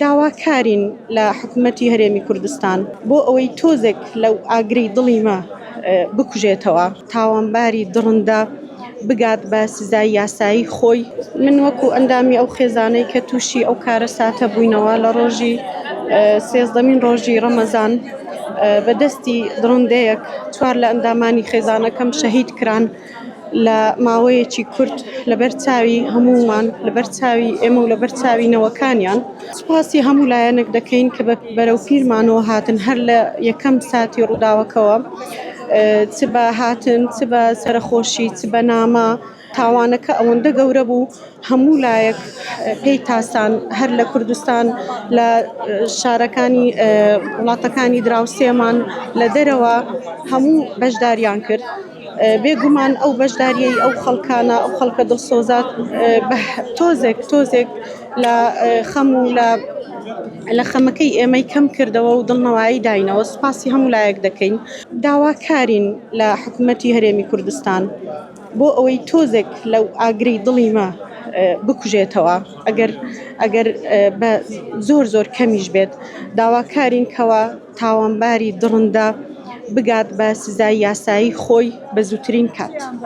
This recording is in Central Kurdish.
داواکارین لە حکوومەتی هەرێمی کوردستان بۆ ئەوەی تۆزێک لەو ئاگرەی دڵی مە بکوژێتەوە، تاوانباری دڕندە بگات بە سزای یاسایی خۆی. من وەکو ئەندامی ئەو خێزانەی کە تووشی ئەو کارە ساتە بووینەوە لە ڕۆژی 13مین ڕۆژی ڕەمەزان بەدەستی دڕندەیەک 4 لە ئەندامانی خێزانەکەم شەهید کران لە ماوەیەکی کورت لەبەر چاوی هەموومان، لەبەر چاوی ئێمە و لەبەر چاوی نەوەکانیان. سوپاسی هەموو لایەنێک دەکەین کە بەرەو پیرمانەوە هاتن هەر لە یەکەم ساتی ڕووداوەکەوە، چ بە هاتن، چ بە سەرخۆشی، چ بە نامە. تاوانەکە ئەوەندە گەورە بوو هەموو لایەک پێی تاسان، هەر لە کوردستان لە شارەکانی وڵاتەکانی دراوسێمان لە دەرەوە هەموو بەشداریان کرد. بێگومان ئەو بەشداریەی ئەو خەڵکانە، ئەو خەڵکە دڵسۆزات تۆزێک لە خەم و لە خەمەکەی ئێمەی کەم کردەوە و دڵنەوایی داینەوە. سوپاسی هەموو لایەک دەکەین. داواکارین لە حکوومەتی هەرێمی کوردستان بۆ ئەوەی تۆزێک لەو ئاگرەی دڵی مە بکوژێتەوە، ئەگەر بە زۆر کەمیش بێت. داواکارین کەوە تاوانباری دڕندە بگات بە سزای یاسایی خۆی بە زووترین کات.